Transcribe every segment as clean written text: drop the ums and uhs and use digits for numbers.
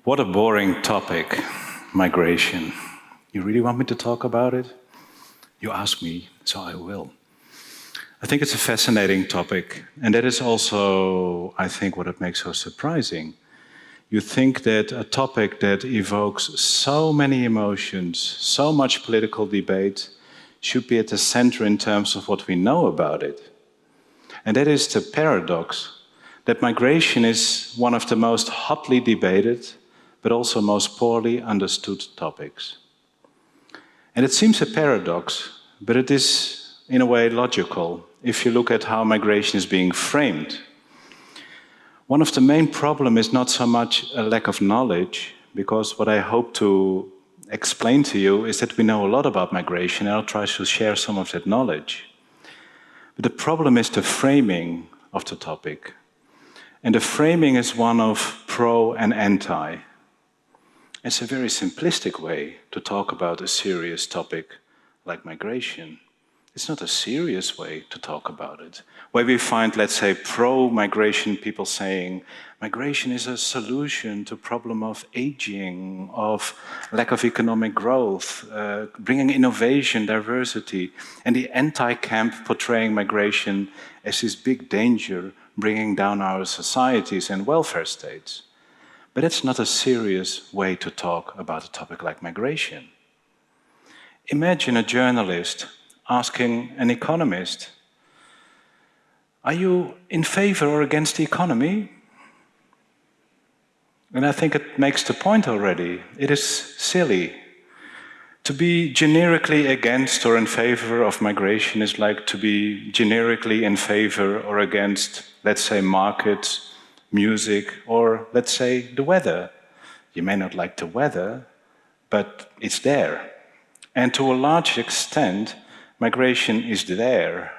What a boring topic, migration. You really want me to talk about it? You ask me, so I will. I think it's a fascinating topic, and that is also, I think, what it makes so surprising. You think that a topic that evokes so many emotions, so much political debate, should be at the center in terms of what we know about it. And that is the paradox that migration is one of the most hotly debated, but also most poorly understood topics. And it seems a paradox, but it is, in a way, logical if you look at how migration is being framed. One of the main problems is not so much a lack of knowledge, because what I hope to explain to you is that we know a lot about migration, and I'll try to share some of that knowledge. But the problem is the framing of the topic. And the framing is one of pro and anti. It's a very simplistic way to talk about a serious topic like migration. It's not a serious way to talk about it, where we find, let's say, pro-migration people saying migration is a solution to the problem of aging, of lack of economic growth, bringing innovation, diversity, and the anti-camp portraying migration as this big danger, bringing down our societies and welfare states. But it's not a serious way to talk about a topic like migration. Imagine a journalist asking an economist, are you in favor or against the economy? And I think it makes the point already. It is silly. To be generically against or in favor of migration is like to be generically in favor or against, let's say, markets, music, or let's say the weather. You may not like the weather, but it's there. And to a large extent, migration is there.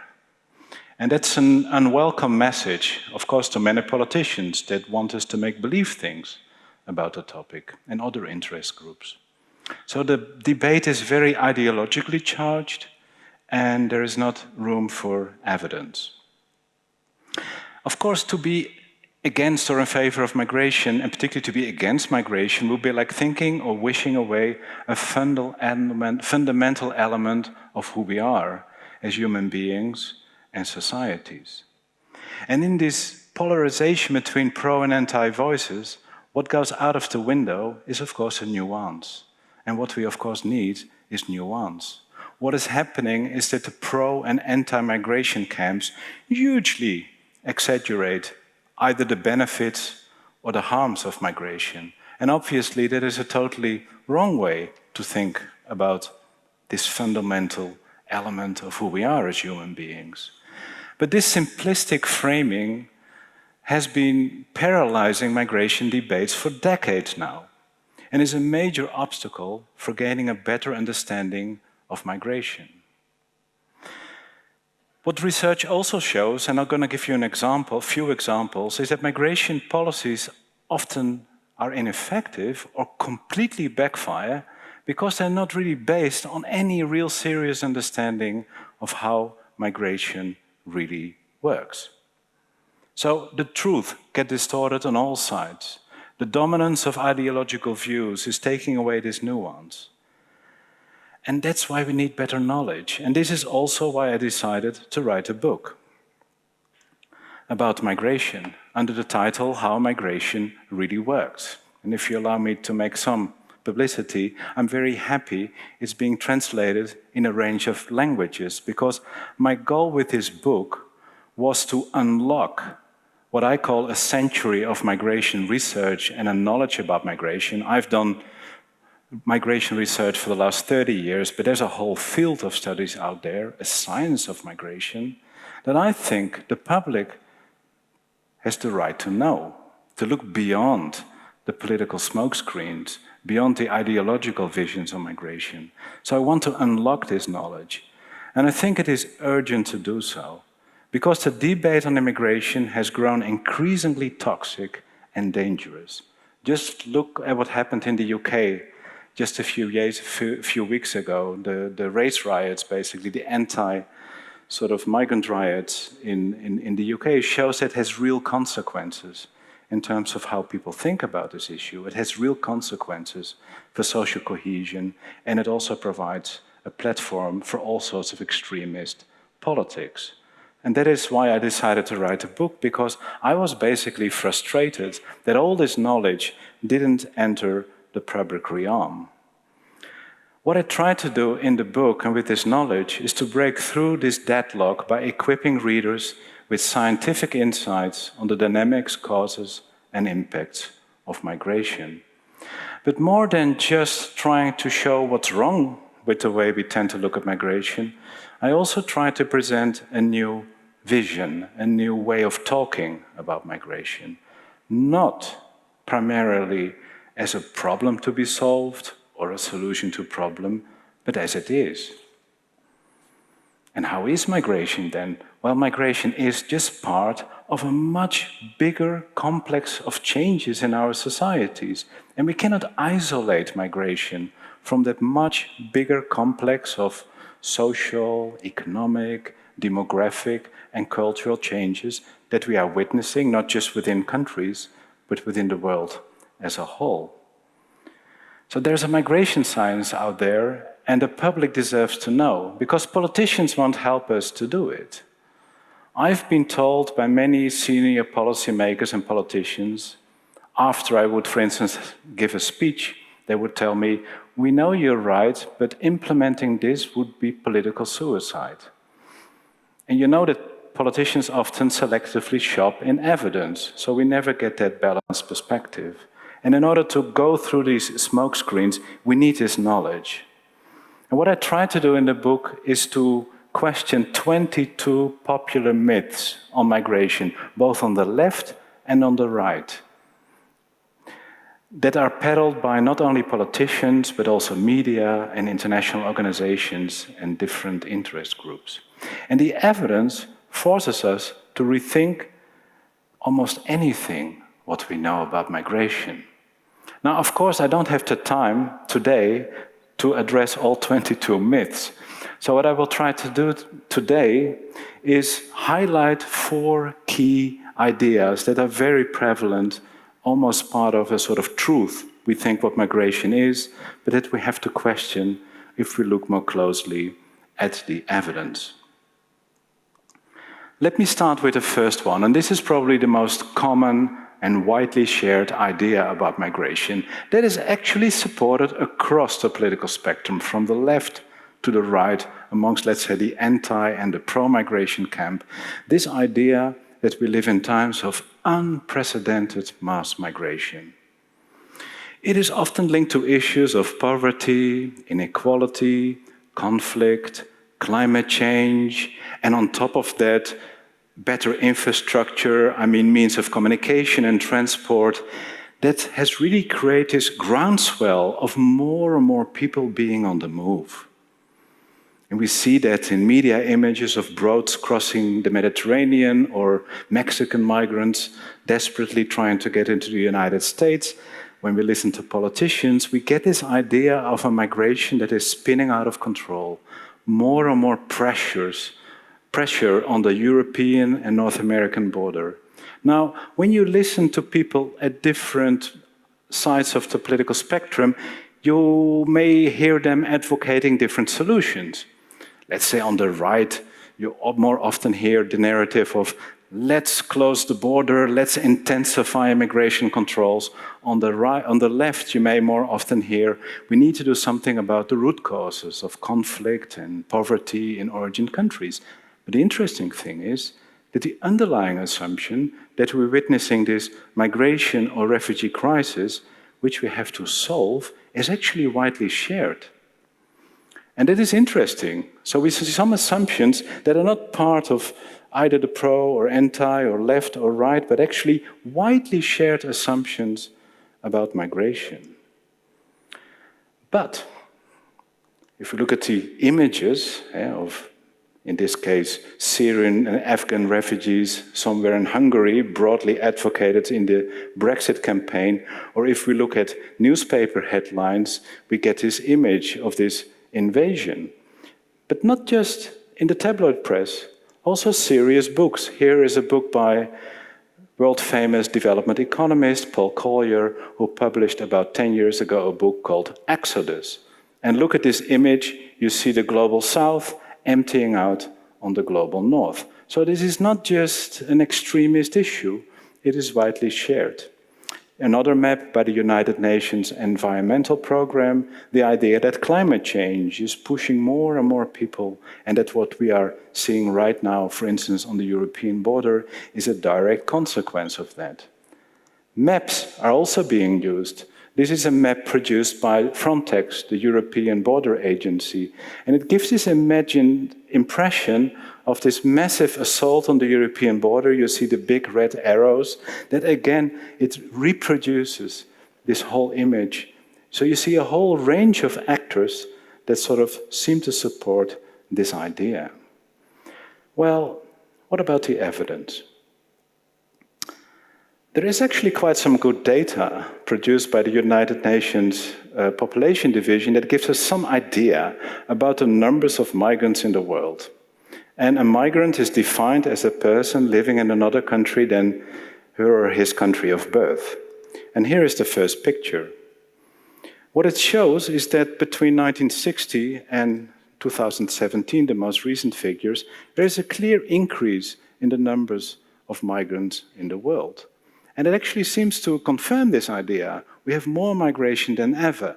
And that's an unwelcome message, of course, to many politicians that want us to make believe things about the topic and other interest groups. So the debate is very ideologically charged, and there is not room for evidence. Of course, to be against or in favor of migration, and particularly to be against migration, would be like thinking or wishing away a fundamental element of who we are as human beings and societies. And in this polarization between pro and anti voices, what goes out of the window is, of course, a nuance. And what we, of course, need is nuance. What is happening is that the pro and anti-migration camps hugely exaggerate either the benefits or the harms of migration. And obviously that is a totally wrong way to think about this fundamental element of who we are as human beings. But this simplistic framing has been paralyzing migration debates for decades now, and is a major obstacle for gaining a better understanding of migration. What research also shows, and I'm going to give you a few examples, is that migration policies often are ineffective or completely backfire because they're not really based on any real serious understanding of how migration really works. So the truth gets distorted on all sides. The dominance of ideological views is taking away this nuance. And that's why we need better knowledge. And this is also why I decided to write a book about migration under the title How Migration Really Works. And if you allow me to make some publicity, I'm very happy it's being translated in a range of languages, because my goal with this book was to unlock what I call a century of migration research and a knowledge about migration. I've done migration research for the last 30 years, but there's a whole field of studies out there, a science of migration, that I think the public has the right to know, to look beyond the political smokescreens, beyond the ideological visions of migration. So I want to unlock this knowledge. And I think it is urgent to do so, because the debate on immigration has grown increasingly toxic and dangerous. Just look at what happened in the UK just a few weeks ago, the race riots, basically, the migrant riots in the UK, shows that it has real consequences. in terms of how people think about this issue. It has real consequences for social cohesion, and it also provides a platform for all sorts of extremist politics. And that is why I decided to write a book, because I was basically frustrated that all this knowledge didn't enter the public realm. What I tried to do in the book and with this knowledge is to break through this deadlock by equipping readers with scientific insights on the dynamics, causes, and impacts of migration. But more than just trying to show what's wrong with the way we tend to look at migration, I also tried to present a new vision, a new way of talking about migration, not primarily as a problem to be solved or a solution to a problem, but as it is. And how is migration then? Well, migration is just part of a much bigger complex of changes in our societies. And we cannot isolate migration from that much bigger complex of social, economic, demographic, and cultural changes that we are witnessing, not just within countries, but within the world as a whole. So there's a migration science out there, and the public deserves to know, because politicians won't help us to do it. I've been told by many senior policymakers and politicians, after I would, for instance, give a speech, they would tell me, "We know you're right, but implementing this would be political suicide." And you know that politicians often selectively shop in evidence, so we never get that balanced perspective. And in order to go through these smoke screens, we need this knowledge. And what I try to do in the book is to question 22 popular myths on migration, both on the left and on the right, that are peddled by not only politicians, but also media and international organizations and different interest groups. And the evidence forces us to rethink almost anything what we know about migration. Now, of course, I don't have the time today to address all 22 myths. So what I will try to do today is highlight 4 key ideas that are very prevalent, almost part of a sort of truth. We think what migration is, but that we have to question if we look more closely at the evidence. Let me start with the first one, and this is probably the most common and widely shared idea about migration that is actually supported across the political spectrum, from the left to the right, amongst, let's say, the anti and the pro-migration camp. This idea that we live in times of unprecedented mass migration. It is often linked to issues of poverty, inequality, conflict, climate change, and on top of that, better infrastructure, means of communication and transport, that has really created this groundswell of more and more people being on the move. And we see that in media images of boats crossing the Mediterranean or Mexican migrants desperately trying to get into the United States. When we listen to politicians, we get this idea of a migration that is spinning out of control. More and more pressure on the European and North American border. Now, when you listen to people at different sides of the political spectrum, you may hear them advocating different solutions. Let's say on the right, you more often hear the narrative of let's close the border, let's intensify immigration controls. On the left, you may more often hear we need to do something about the root causes of conflict and poverty in origin countries. But the interesting thing is that the underlying assumption that we're witnessing this migration or refugee crisis, which we have to solve, is actually widely shared. And it is interesting. So we see some assumptions that are not part of either the pro or anti or left or right, but actually widely shared assumptions about migration. But if we look at the images of, in this case, Syrian and Afghan refugees somewhere in Hungary, broadly advocated in the Brexit campaign, or if we look at newspaper headlines, we get this image of this invasion. But not just in the tabloid press, also serious books. Here is a book by world-famous development economist Paul Collier, who published about 10 years ago a book called Exodus. And look at this image, you see the global south emptying out on the global north. So this is not just an extremist issue, it is widely shared. Another map by the United Nations Environmental Programme, the idea that climate change is pushing more and more people, and that what we are seeing right now, for instance, on the European border, is a direct consequence of that. Maps are also being used. This is a map produced by Frontex, the European Border Agency, and it gives this imagined impression of this massive assault on the European border. You see the big red arrows, that again, it reproduces this whole image. So you see a whole range of actors that sort of seem to support this idea. Well, what about the evidence? There is actually quite some good data produced by the United Nations Population Division that gives us some idea about the numbers of migrants in the world. And a migrant is defined as a person living in another country than her or his country of birth. And here is the first picture. What it shows is that between 1960 and 2017, the most recent figures, there is a clear increase in the numbers of migrants in the world. And it actually seems to confirm this idea. We have more migration than ever.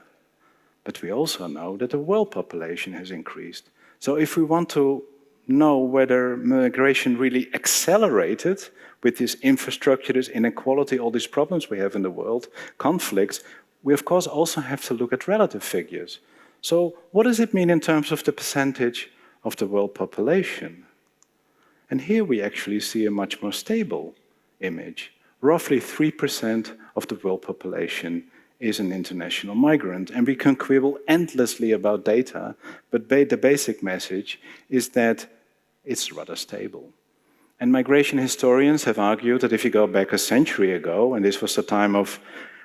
But we also know that the world population has increased. So if we want to know whether migration really accelerated with this infrastructure, this inequality, all these problems we have in the world, conflicts, we of course also have to look at relative figures. So what does it mean in terms of the percentage of the world population? And here we actually see a much more stable image. Roughly 3% of the world population is an international migrant. And we can quibble endlessly about data, but the basic message is that it's rather stable. And migration historians have argued that if you go back a century ago, and this was the time of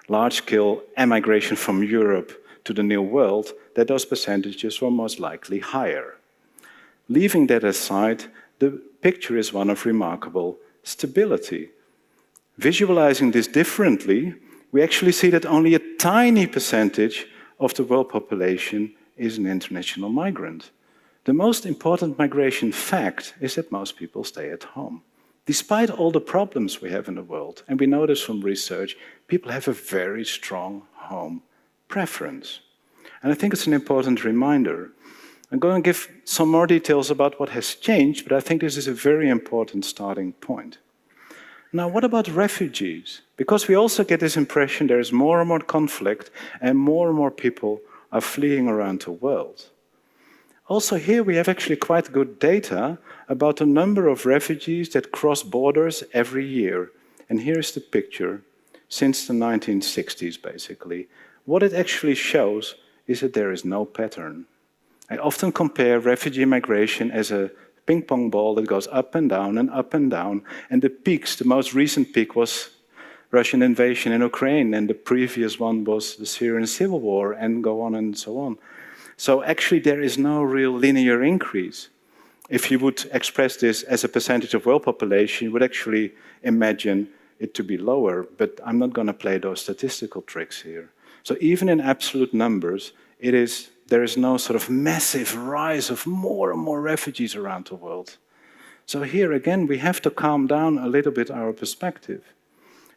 large-scale emigration from Europe to the New World, that those percentages were most likely higher. Leaving that aside, the picture is one of remarkable stability. Visualizing this differently, we actually see that only a tiny percentage of the world population is an international migrant. The most important migration fact is that most people stay at home. Despite all the problems we have in the world, and we know this from research, people have a very strong home preference. And I think it's an important reminder. I'm going to give some more details about what has changed, but I think this is a very important starting point. Now, what about refugees? Because we also get this impression there is more and more conflict and more people are fleeing around the world. Also here we have actually quite good data about the number of refugees that cross borders every year. And here's the picture since the 1960s, basically. What it actually shows is that there is no pattern. I often compare refugee migration as a ping-pong ball that goes up and down and up and down. And the peaks, the most recent peak was Russian invasion in Ukraine, and the previous one was the Syrian civil war, and go on and so on. So actually there is no real linear increase. If you would express this as a percentage of world population, you would actually imagine it to be lower, but I'm not going to play those statistical tricks here. So even in absolute numbers, there is no sort of massive rise of more and more refugees around the world. So here again, we have to calm down a little bit our perspective.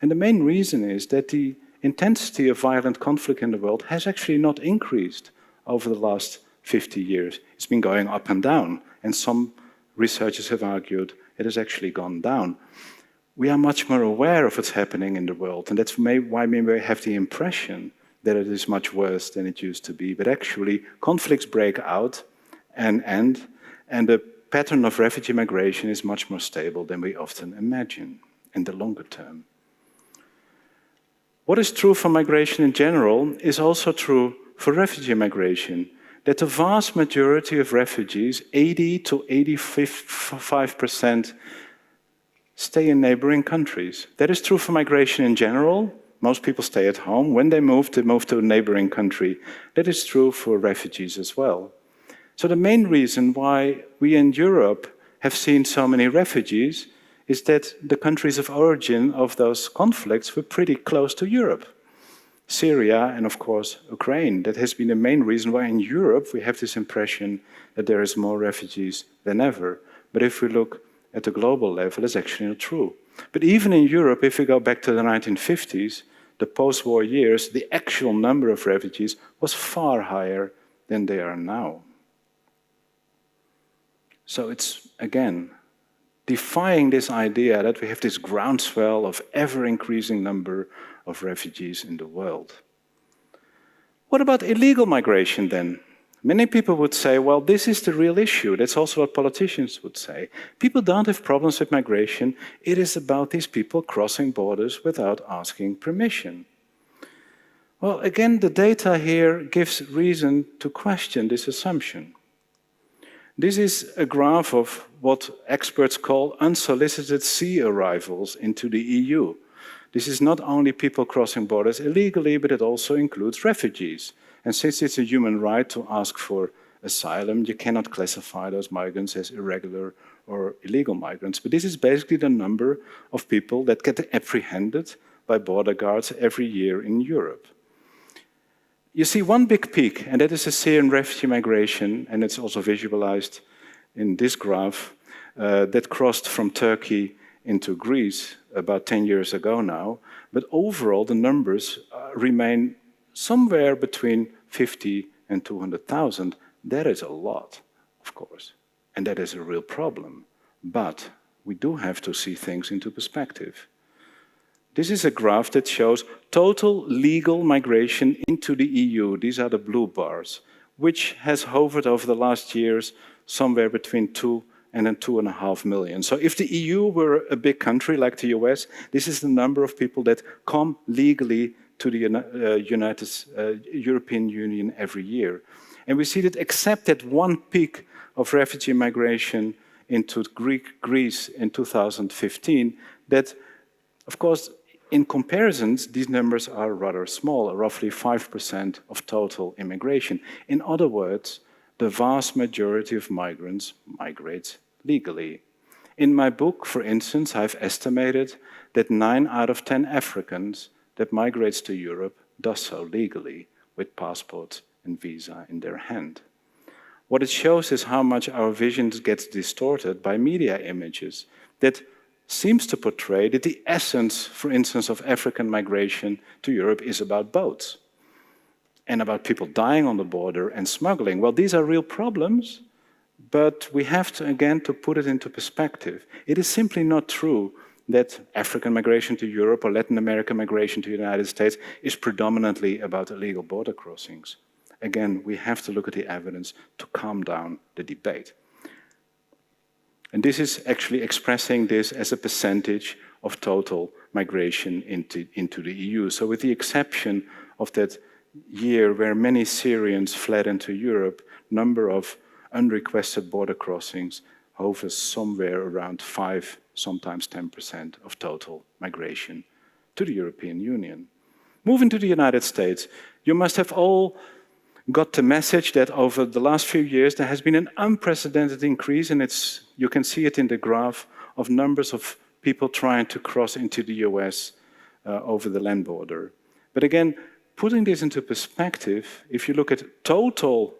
And the main reason is that the intensity of violent conflict in the world has actually not increased over the last 50 years. It's been going up and down, and some researchers have argued it has actually gone down. We are much more aware of what's happening in the world, and that's why we have the impression that it is much worse than it used to be. But actually, conflicts break out and end, and the pattern of refugee migration is much more stable than we often imagine in the longer term. What is true for migration in general is also true for refugee migration, that the vast majority of refugees, 80 to 85%, stay in neighboring countries. That is true for migration in general. Most people stay at home. When they move to a neighboring country. That is true for refugees as well. So the main reason why we in Europe have seen so many refugees is that the countries of origin of those conflicts were pretty close to Europe. Syria and, of course, Ukraine. That has been the main reason why in Europe we have this impression that there is more refugees than ever. But if we look at the global level, it's actually not true. But even in Europe, if we go back to the 1950s, the post-war years, the actual number of refugees was far higher than they are now. So it's, again, defying this idea that we have this groundswell of ever-increasing number of refugees in the world. What about illegal migration then? Many people would say, well, this is the real issue. That's also what politicians would say. People don't have problems with migration. It is about these people crossing borders without asking permission. Well, again, the data here gives reason to question this assumption. This is a graph of what experts call unsolicited sea arrivals into the EU. This is not only people crossing borders illegally, but it also includes refugees. And since it's a human right to ask for asylum, you cannot classify those migrants as irregular or illegal migrants. But this is basically the number of people that get apprehended by border guards every year in Europe. You see one big peak, and that is the Syrian refugee migration, and it's also visualized in this graph, that crossed from Turkey into Greece about 10 years ago now. But overall, the numbers remain somewhere between 50 and 200,000. That is a lot, of course, and that is a real problem. But we do have to see things into perspective. This is a graph that shows total legal migration into the EU. These are the blue bars, which has hovered over the last years somewhere between 2 and 2.5 million. So if the EU were a big country like the US, this is the number of people that come legally to the European Union every year. And we see that except that one peak of refugee migration into Greece in 2015, that, of course, in comparisons, these numbers are rather small, roughly 5% of total immigration. In other words, the vast majority of migrants migrate legally. In my book, for instance, I've estimated that 9 out of 10 Africans that migrates to Europe does so legally, with passports and visa in their hand. What it shows is how much our vision gets distorted by media images that seems to portray that the essence, for instance, of African migration to Europe is about boats and about people dying on the border and smuggling. Well, these are real problems, but we have to, again, to put it into perspective. It is simply not true that African migration to Europe or Latin American migration to the United States is predominantly about illegal border crossings. Again, we have to look at the evidence to calm down the debate. And this is actually expressing this as a percentage of total migration into the EU. So with the exception of that year where many Syrians fled into Europe, number of unrequested border crossings hovers somewhere around 5, sometimes 10% of total migration to the European Union. Moving to the United States, you must have all got the message that over the last few years there has been an unprecedented increase, and you can see it in the graph, of numbers of people trying to cross into the US over the land border. But again, putting this into perspective, if you look at total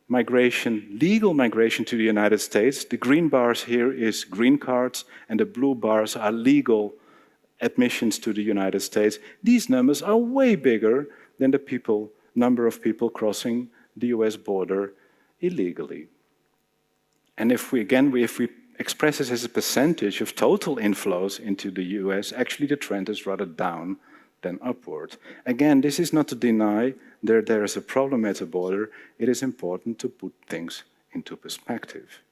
migration, legal migration to the United States, the green bars here is green cards and the blue bars are legal admissions to the United States. These numbers are way bigger than the number of people crossing the US border illegally. And if we express this as a percentage of total inflows into the US, actually the trend is rather down than upward. Again, this is not to deny there is a problem at the border. It is important to put things into perspective.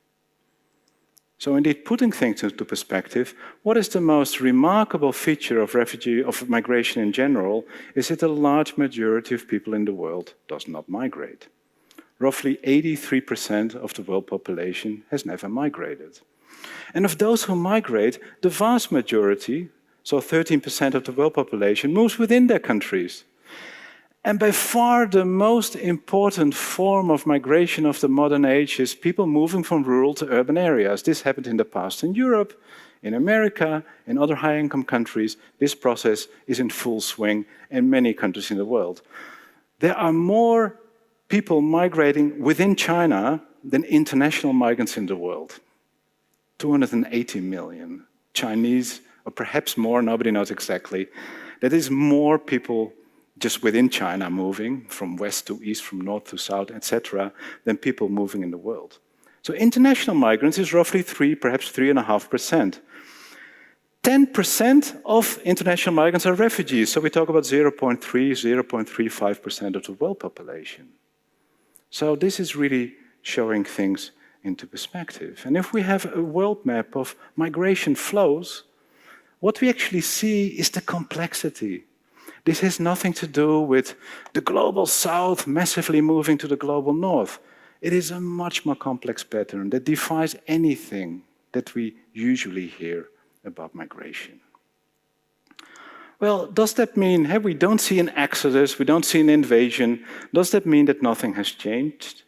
So indeed, putting things into perspective, what is the most remarkable feature of migration in general is that a large majority of people in the world does not migrate. Roughly 83% of the world population has never migrated. And of those who migrate, the vast majority, so 13% of the world population, moves within their countries. And by far the most important form of migration of the modern age is people moving from rural to urban areas. This happened in the past in Europe. In America, in other high-income countries, this process is in full swing in many countries in the world. There are more people migrating within China than international migrants in the world. 280 million Chinese, or perhaps more, nobody knows exactly. That is more people just within China moving from west to east, from north to south, etc., than people moving in the world. So international migrants is roughly 3, perhaps 3.5%. 10% of international migrants are refugees, so we talk about 0.3, 0.35% of the world population. So this is really showing things into perspective. And if we have a world map of migration flows, what we actually see is the complexity. This has nothing to do with the global south massively moving to the global north. It is a much more complex pattern that defies anything that we usually hear about migration. Well, does that mean, hey, we don't see an exodus, we don't see an invasion, does that mean that nothing has changed?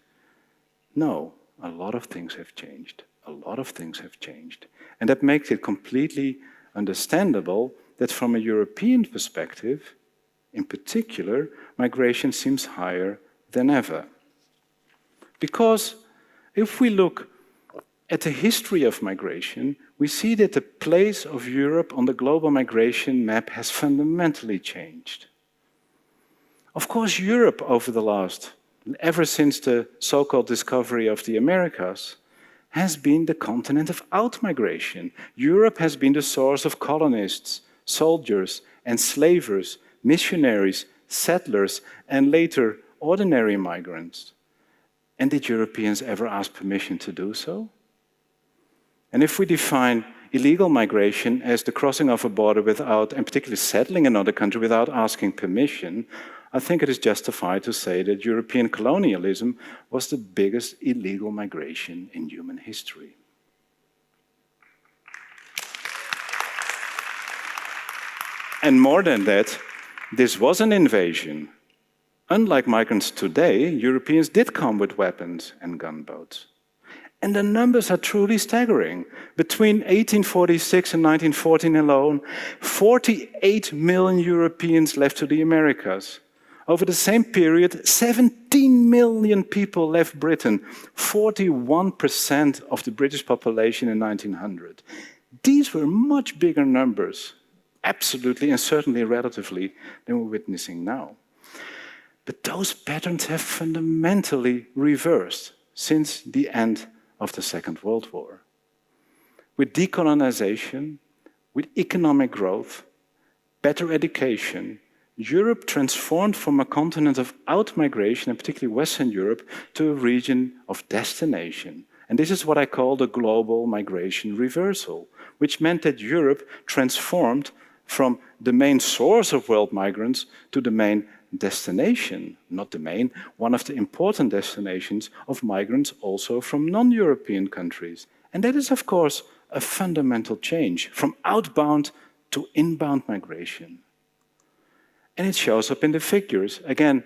No, a lot of things have changed. A lot of things have changed. And that makes it completely understandable that from a European perspective, in particular, migration seems higher than ever. Because if we look at the history of migration, we see that the place of Europe on the global migration map has fundamentally changed. Of course, Europe over the last, ever since the so-called discovery of the Americas, has been the continent of outmigration. Europe has been the source of colonists, soldiers, enslavers, missionaries, settlers, and later ordinary migrants. And did Europeans ever ask permission to do so? And if we define illegal migration as the crossing of a border without, and particularly settling in another country without asking permission, I think it is justified to say that European colonialism was the biggest illegal migration in human history. And more than that, this was an invasion. Unlike migrants today, Europeans did come with weapons and gunboats. And the numbers are truly staggering. Between 1846 and 1914 alone, 48 million Europeans left to the Americas. Over the same period, 17 million people left Britain, 41% of the British population in 1900. These were much bigger numbers, absolutely and certainly relatively, than we're witnessing now. But those patterns have fundamentally reversed since the end of the Second World War. With decolonization, with economic growth, better education, Europe transformed from a continent of outmigration, and particularly Western Europe, to a region of destination. And this is what I call the global migration reversal, which meant that Europe transformed from the main source of world migrants to the main destination, not the main, one of the important destinations of migrants also from non-European countries. And that is, of course, a fundamental change from outbound to inbound migration. And it shows up in the figures. Again,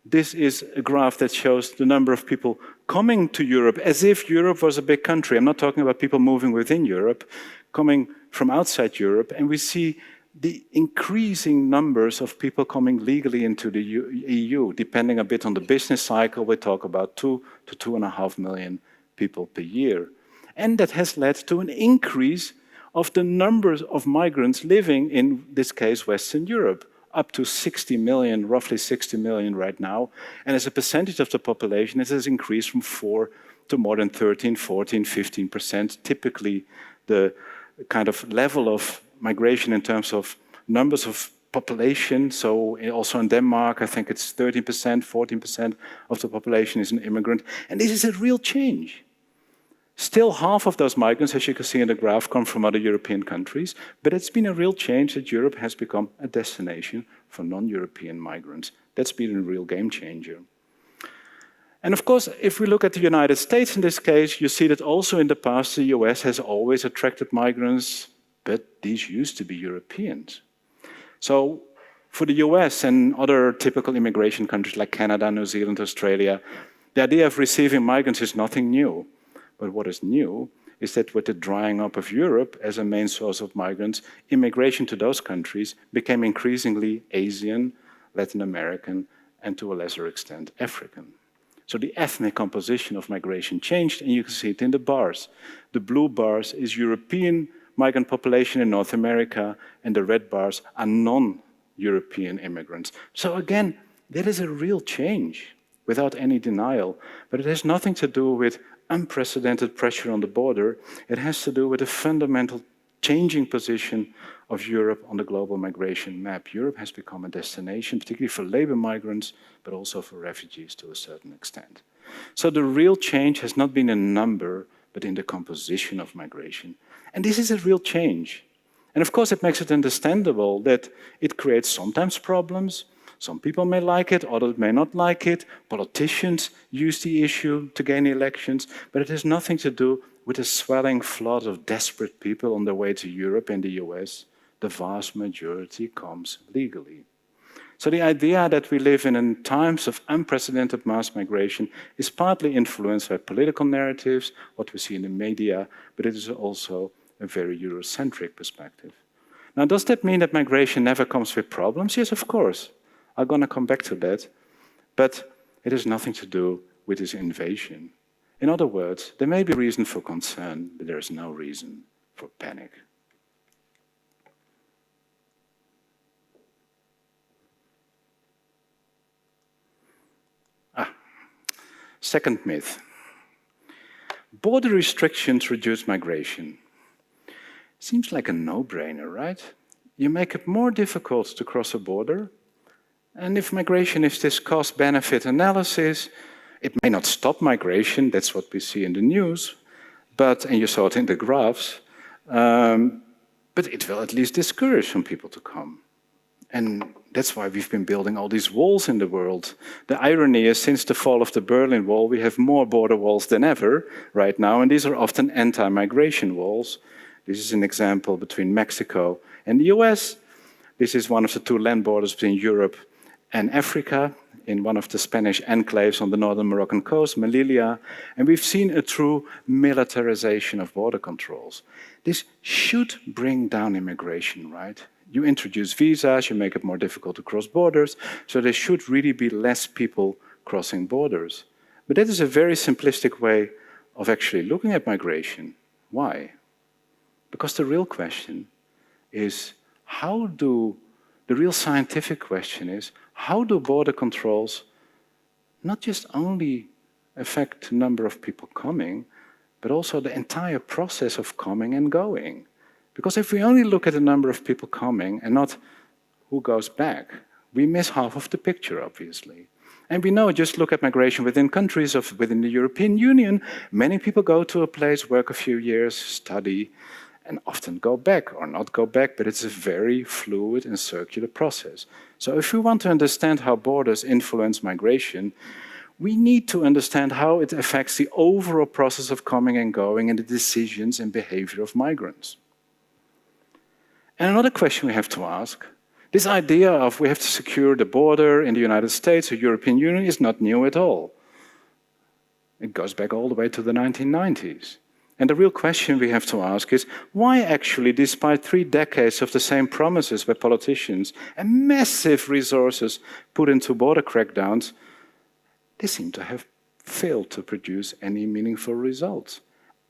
this is a graph that shows the number of people coming to Europe as if Europe was a big country. I'm not talking about people moving within Europe, coming from outside Europe. And we see the increasing numbers of people coming legally into the EU. Depending a bit on the business cycle, we talk about 2 to 2.5 million people per year. And that has led to an increase of the numbers of migrants living in this case Western Europe, up to 60 million, roughly 60 million right now. And as a percentage of the population, it has increased from 4 to more than 13, 14, 15%. Typically, the kind of level of migration in terms of numbers of population. So also in Denmark, I think it's 13%, 14% of the population is an immigrant. And this is a real change. Still, half of those migrants, as you can see in the graph, come from other European countries, but it's been a real change that Europe has become a destination for non-European migrants. That's been a real game changer. And of course, if we look at the United States in this case, you see that also in the past, the US has always attracted migrants, but these used to be Europeans. So for the US and other typical immigration countries like Canada, New Zealand, Australia, the idea of receiving migrants is nothing new. But what is new is that with the drying up of Europe as a main source of migrants, immigration to those countries became increasingly Asian, Latin American, and to a lesser extent, African. So the ethnic composition of migration changed, and you can see it in the bars. The blue bars is European migrant population in North America, and the red bars are non-European immigrants. So again, that is a real change, without any denial. But it has nothing to do with unprecedented pressure on the border. It has to do with a fundamental changing position of Europe on the global migration map. Europe has become a destination, particularly for labor migrants, but also for refugees to a certain extent. So the real change has not been in number, but in the composition of migration. And this is a real change. And of course, it makes it understandable that it creates sometimes problems. Some people may like it, others may not like it. Politicians use the issue to gain elections, but it has nothing to do with a swelling flood of desperate people on their way to Europe and the US. The vast majority comes legally. So the idea that we live in times of unprecedented mass migration is partly influenced by political narratives, what we see in the media, but it is also a very Eurocentric perspective. Now, does that mean that migration never comes with problems? Yes, of course. I'm going to come back to that. But it has nothing to do with this invasion. In other words, there may be reason for concern, but there is no reason for panic. Second myth. Border restrictions reduce migration. Seems like a no-brainer, right? You make it more difficult to cross a border, and if migration is this cost-benefit analysis, it may not stop migration, that's what we see in the news, and you saw it in the graphs, but it will at least discourage some people to come. And that's why we've been building all these walls in the world. The irony is, since the fall of the Berlin Wall, we have more border walls than ever right now, and these are often anti-migration walls. This is an example between Mexico and the US. This is one of the two land borders between Europe and Africa, in one of the Spanish enclaves on the northern Moroccan coast, Melilla, and we've seen a true militarization of border controls. This should bring down immigration, right? You introduce visas, you make it more difficult to cross borders, so there should really be less people crossing borders. But that is a very simplistic way of actually looking at migration. Why? Because the real question is, the real scientific question is, how do border controls not just only affect the number of people coming, but also the entire process of coming and going? Because if we only look at the number of people coming and not who goes back, we miss half of the picture, obviously. And we know, just look at migration within countries within the European Union, many people go to a place, work a few years, study, and often go back or not go back, but it's a very fluid and circular process. So if we want to understand how borders influence migration, we need to understand how it affects the overall process of coming and going and the decisions and behavior of migrants. And another question we have to ask, this idea of we have to secure the border in the United States or European Union is not new at all. It goes back all the way to the 1990s. And the real question we have to ask is, why actually, despite 3 decades of the same promises by politicians and massive resources put into border crackdowns, they seem to have failed to produce any meaningful results?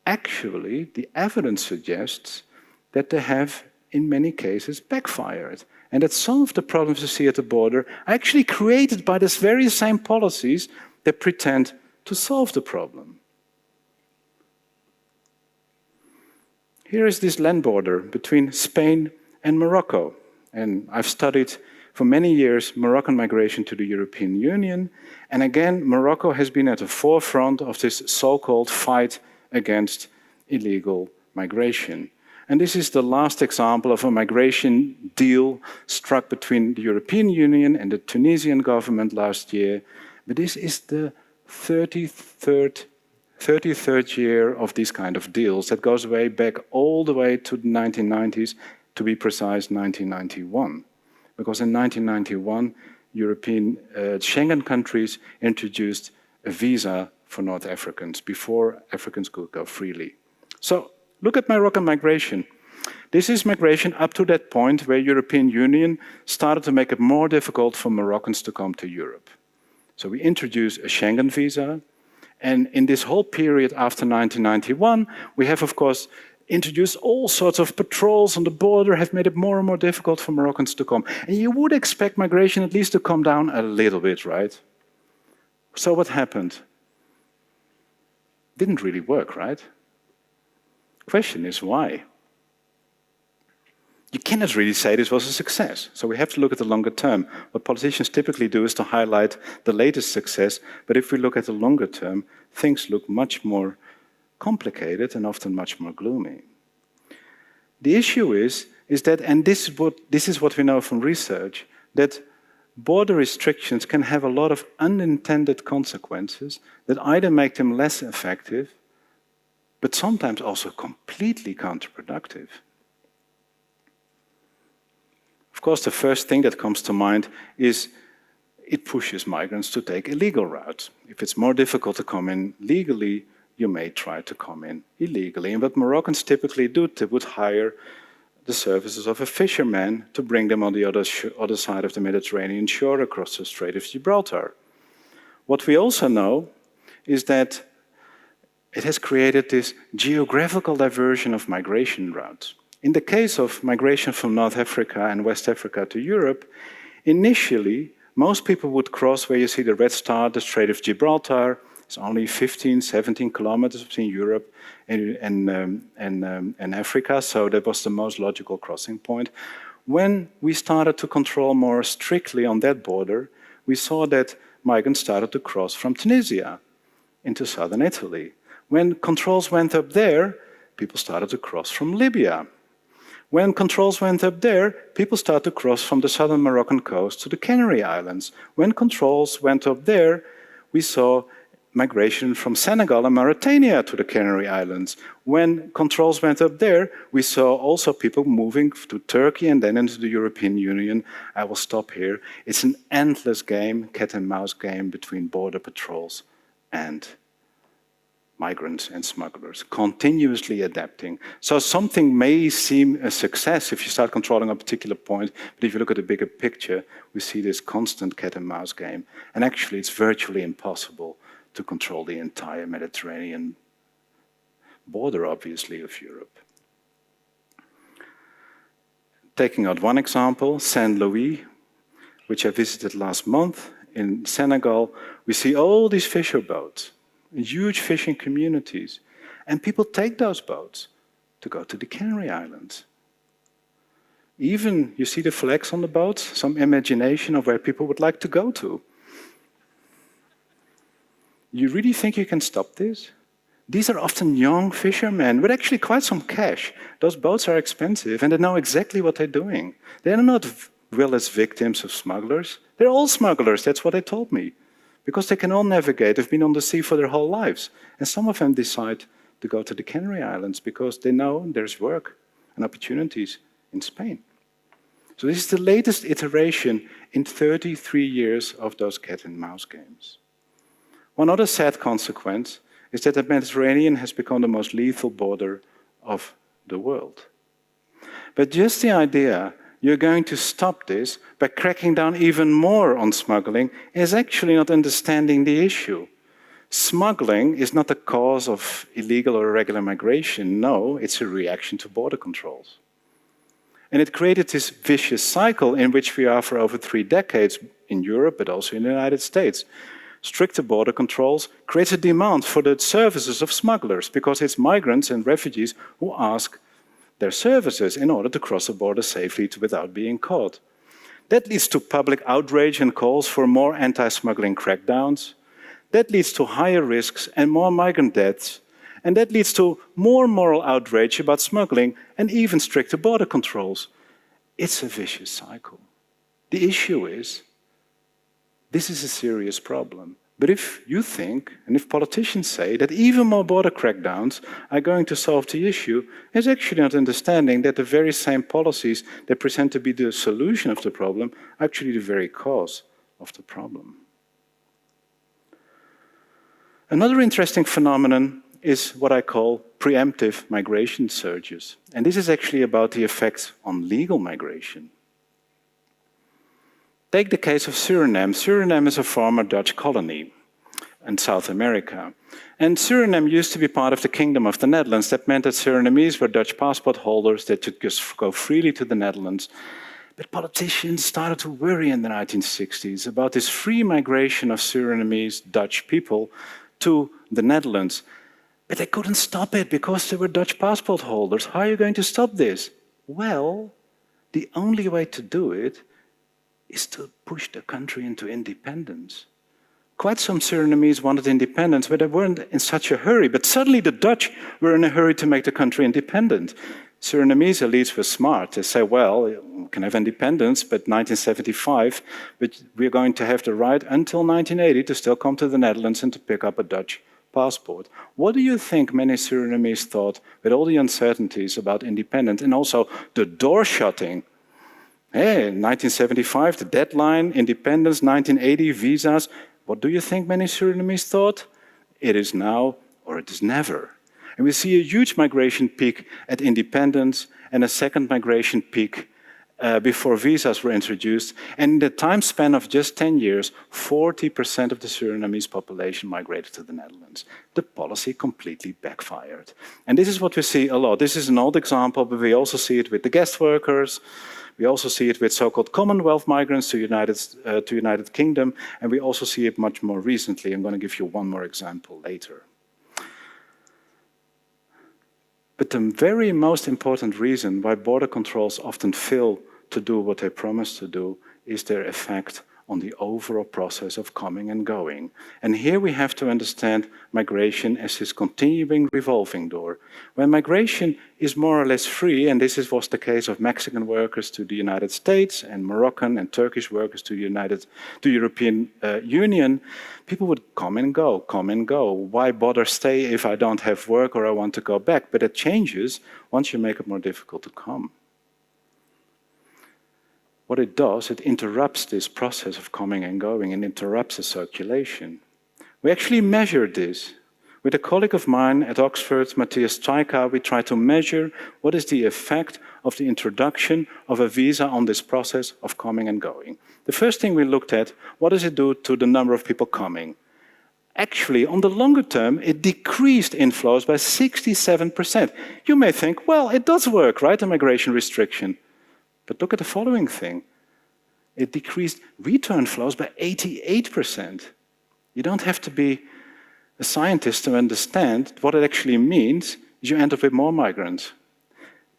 Actually, the evidence suggests that they have, in many cases, backfired, and that some of the problems you see at the border are actually created by these very same policies that pretend to solve the problem. Here is this land border between Spain and Morocco. And I've studied for many years Moroccan migration to the European Union. And again, Morocco has been at the forefront of this so-called fight against illegal migration. And this is the last example of a migration deal struck between the European Union and the Tunisian government last year. But this is the 33rd year of these kind of deals. That goes way back all the way to the 1990s, to be precise, 1991. Because in 1991, European Schengen countries introduced a visa for North Africans before Africans could go freely. So look at Moroccan migration. This is migration up to that point where European Union started to make it more difficult for Moroccans to come to Europe. So we introduced a Schengen visa. And in this whole period after 1991, we have, of course, introduced all sorts of patrols on the border, have made it more and more difficult for Moroccans to come. And you would expect migration at least to come down a little bit, right? So what happened? Didn't really work, right? Question is why? You cannot really say this was a success. So we have to look at the longer term. What politicians typically do is to highlight the latest success, but if we look at the longer term, things look much more complicated and often much more gloomy. The issue is that, and this is what we know from research, that border restrictions can have a lot of unintended consequences that either make them less effective, but sometimes also completely counterproductive. Of course, the first thing that comes to mind is it pushes migrants to take illegal routes. If it's more difficult to come in legally, you may try to come in illegally. And what Moroccans typically do, they would hire the services of a fisherman to bring them on the other side of the Mediterranean shore across the Strait of Gibraltar. What we also know is that it has created this geographical diversion of migration routes. In the case of migration from North Africa and West Africa to Europe, initially, most people would cross where you see the red star, the Strait of Gibraltar. It's only 15, 17 kilometers between Europe and Africa, so that was the most logical crossing point. When we started to control more strictly on that border, we saw that migrants started to cross from Tunisia into southern Italy. When controls went up there, people started to cross from Libya. When controls went up there, people started to cross from the southern Moroccan coast to the Canary Islands. When controls went up there, we saw migration from Senegal and Mauritania to the Canary Islands. When controls went up there, we saw also people moving to Turkey and then into the European Union. I will stop here. It's an endless game, cat and mouse game between border patrols and migrants and smugglers, continuously adapting. So something may seem a success if you start controlling a particular point, but if you look at the bigger picture, we see this constant cat and mouse game. And actually, it's virtually impossible to control the entire Mediterranean border, obviously, of Europe. Taking out one example, Saint Louis, which I visited last month in Senegal, we see all these fisher boats, huge fishing communities, and people take those boats to go to the Canary Islands. Even, you see the flags on the boats, some imagination of where people would like to go to. You really think you can stop this? These are often young fishermen with actually quite some cash. Those boats are expensive and they know exactly what they're doing. They're not willing victims of smugglers. They're all smugglers, that's what they told me. Because they can all navigate, they've been on the sea for their whole lives. And some of them decide to go to the Canary Islands because they know there's work and opportunities in Spain. So this is the latest iteration in 33 years of those cat and mouse games. One other sad consequence is that the Mediterranean has become the most lethal border of the world. But just the idea you're going to stop this by cracking down even more on smuggling is actually not understanding the issue. Smuggling is not the cause of illegal or irregular migration. No, it's a reaction to border controls. And it created this vicious cycle in which we are for over 3 decades in Europe, but also in the United States. Stricter border controls creates a demand for the services of smugglers because it's migrants and refugees who ask their services in order to cross the border safely without being caught. That leads to public outrage and calls for more anti-smuggling crackdowns. That leads to higher risks and more migrant deaths. And that leads to more moral outrage about smuggling and even stricter border controls. It's a vicious cycle. The issue is, this is a serious problem. But if you think, and if politicians say, that even more border crackdowns are going to solve the issue, it's actually not understanding that the very same policies that present to be the solution of the problem are actually the very cause of the problem. Another interesting phenomenon is what I call preemptive migration surges. And this is actually about the effects on legal migration. Take the case of Suriname. Suriname is a former Dutch colony in South America. And Suriname used to be part of the Kingdom of the Netherlands. That meant that Surinamese were Dutch passport holders that could just go freely to the Netherlands. But politicians started to worry in the 1960s about this free migration of Surinamese Dutch people to the Netherlands. But they couldn't stop it because they were Dutch passport holders. How are you going to stop this? Well, the only way to do it is to push the country into independence. Quite some Surinamese wanted independence, but they weren't in such a hurry. But suddenly the Dutch were in a hurry to make the country independent. Surinamese elites were smart. They say, well, we can have independence, but 1975, but we're going to have the right until 1980 to still come to the Netherlands and to pick up a Dutch passport. What do you think many Surinamese thought with all the uncertainties about independence and also the door shutting? Hey, 1975, the deadline, independence, 1980, visas. What do you think many Surinamese thought? It is now or it is never. And we see a huge migration peak at independence and a second migration peak before visas were introduced. And in the time span of just 10 years, 40% of the Surinamese population migrated to the Netherlands. The policy completely backfired. And this is what we see a lot. This is an old example, but we also see it with the guest workers. We also see it with so-called Commonwealth migrants to United Kingdom. And we also see it much more recently. I'm going to give you one more example later. But the very most important reason why border controls often fail to do what they promise to do is their effect on the overall process of coming and going. And here we have to understand migration as this continuing revolving door. When migration is more or less free, and this was the case of Mexican workers to the United States and Moroccan and Turkish workers to European Union, people would come and go, come and go. Why bother stay if I don't have work or I want to go back? But it changes once you make it more difficult to come. What it does, it interrupts this process of coming and going and interrupts the circulation. We actually measured this. With a colleague of mine at Oxford, Matthias Tschajka, we tried to measure what is the effect of the introduction of a visa on this process of coming and going. The first thing we looked at, what does it do to the number of people coming? Actually, on the longer term, it decreased inflows by 67%. You may think, well, it does work, right, a migration restriction. But look at the following thing. It decreased return flows by 88%. You don't have to be a scientist to understand what it actually means is you end up with more migrants.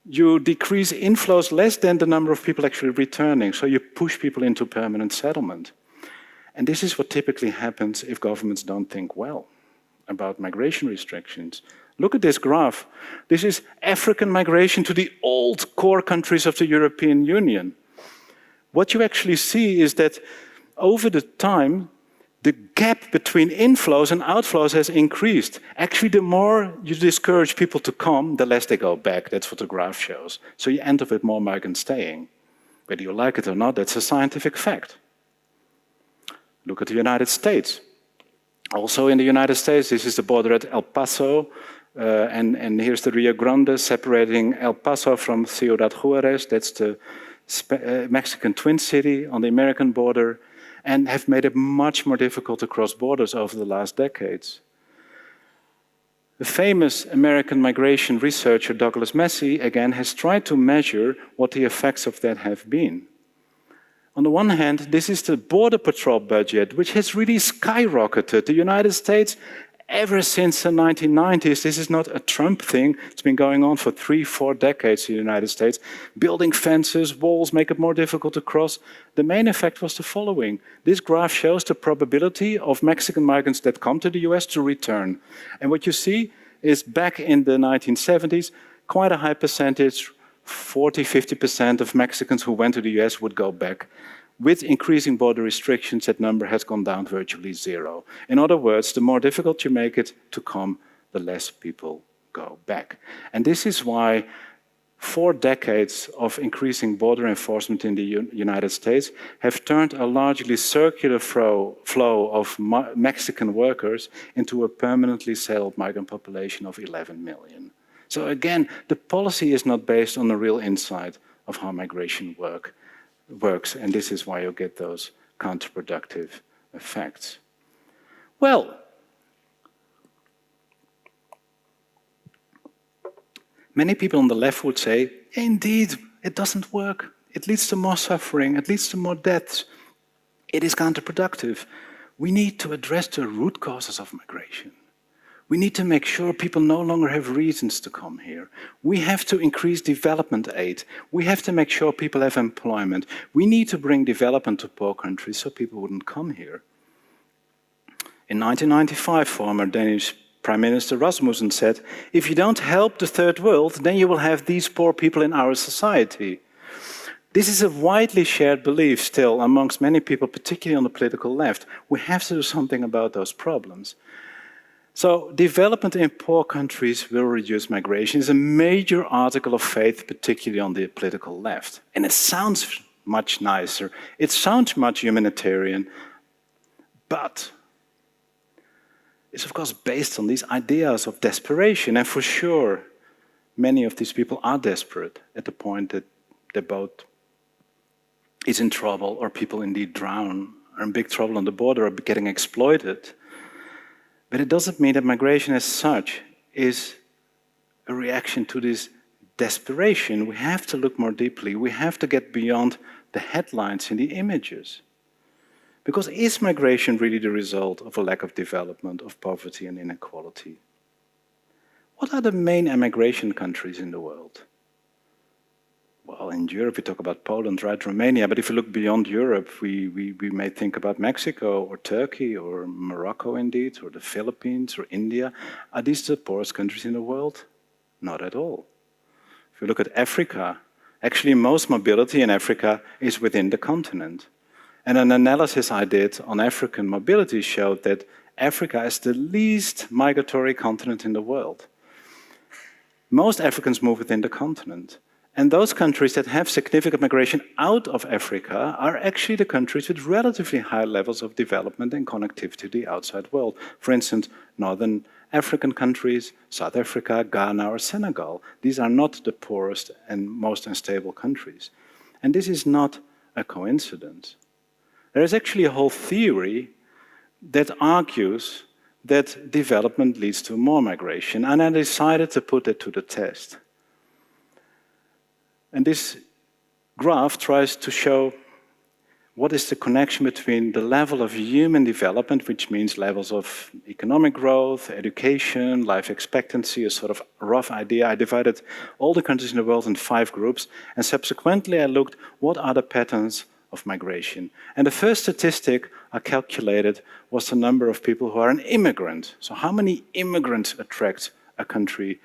You decrease inflows less than the number of people actually returning, so you push people into permanent settlement. And this is what typically happens if governments don't think well about migration restrictions. Look at this graph. This is African migration to the old core countries of the European Union. What you actually see is that over the time, the gap between inflows and outflows has increased. Actually, the more you discourage people to come, the less they go back. That's what the graph shows. So you end up with more migrants staying. Whether you like it or not, that's a scientific fact. Look at the United States. Also in the United States, this is the border at El Paso, and here's the Rio Grande separating El Paso from Ciudad Juarez. That's the Mexican twin city on the American border, and have made it much more difficult to cross borders over the last decades. The famous American migration researcher Douglas Massey, again, has tried to measure what the effects of that have been. On the one hand, this is the Border Patrol budget, which has really skyrocketed. The United States, ever since the 1990s, this is not a Trump thing. It's been going on for 3-4 decades in the United States. Building fences, walls, make it more difficult to cross. The main effect was the following. This graph shows the probability of Mexican migrants that come to the US to return. And what you see is back in the 1970s, quite a high percentage, 40–50% of Mexicans who went to the US would go back. With increasing border restrictions, that number has gone down virtually zero. In other words, the more difficult you make it to come, the less people go back. And this is why 4 decades of increasing border enforcement in the United States have turned a largely circular flow of Mexican workers into a permanently settled migrant population of 11 million. So again, the policy is not based on the real insight of how migration works, and this is why you get those counterproductive effects. Well, many people on the left would say, indeed, it doesn't work. It leads to more suffering, it leads to more deaths. It is counterproductive. We need to address the root causes of migration. We need to make sure people no longer have reasons to come here. We have to increase development aid. We have to make sure people have employment. We need to bring development to poor countries so people wouldn't come here. In 1995, former Danish Prime Minister Rasmussen said, if you don't help the third world, then you will have these poor people in our society. This is a widely shared belief still amongst many people, particularly on the political left. We have to do something about those problems. So development in poor countries will reduce migration is a major article of faith, particularly on the political left. And it sounds much nicer. It sounds much humanitarian. But it's of course based on these ideas of desperation. And for sure, many of these people are desperate at the point that their boat is in trouble or people indeed drown, are in big trouble on the border, or getting exploited. But it doesn't mean that migration as such is a reaction to this desperation. We have to look more deeply. We have to get beyond the headlines and the images. Because is migration really the result of a lack of development, of poverty and inequality? What are the main emigration countries in the world? Well, in Europe we talk about Poland, right, Romania, but if we look beyond Europe, we may think about Mexico or Turkey or Morocco indeed, or the Philippines or India. Are these the poorest countries in the world? Not at all. If we look at Africa, actually most mobility in Africa is within the continent. And an analysis I did on African mobility showed that Africa is the least migratory continent in the world. Most Africans move within the continent. And those countries that have significant migration out of Africa are actually the countries with relatively high levels of development and connectivity to the outside world. For instance, Northern African countries, South Africa, Ghana, or Senegal. These are not the poorest and most unstable countries. And this is not a coincidence. There is actually a whole theory that argues that development leads to more migration, and I decided to put it to the test. And this graph tries to show what is the connection between the level of human development, which means levels of economic growth, education, life expectancy, a sort of rough idea. I divided all the countries in the world in 5 groups, and subsequently I looked what are the patterns of migration. And the first statistic I calculated was the number of people who are an immigrant. So how many immigrants attract a country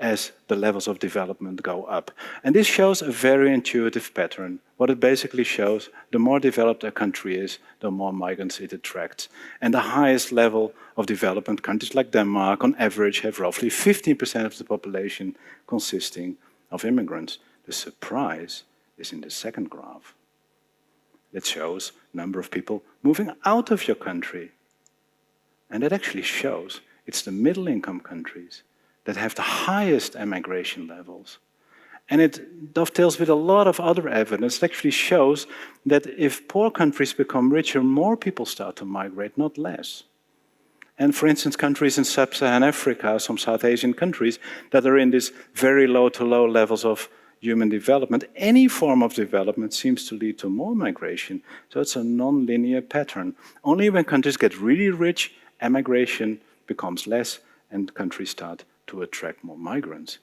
as the levels of development go up. And this shows a very intuitive pattern. What it basically shows, the more developed a country is, the more migrants it attracts. And the highest level of development countries like Denmark, on average, have roughly 15% of the population consisting of immigrants. The surprise is in the second graph. That shows the number of people moving out of your country. And it actually shows it's the middle-income countries that have the highest emigration levels. And it dovetails with a lot of other evidence. It actually shows that if poor countries become richer, more people start to migrate, not less. And for instance, countries in sub-Saharan Africa, some South Asian countries that are in this very low to low levels of human development, any form of development seems to lead to more migration. So it's a non-linear pattern. Only when countries get really rich, emigration becomes less and countries start to attract more migrants.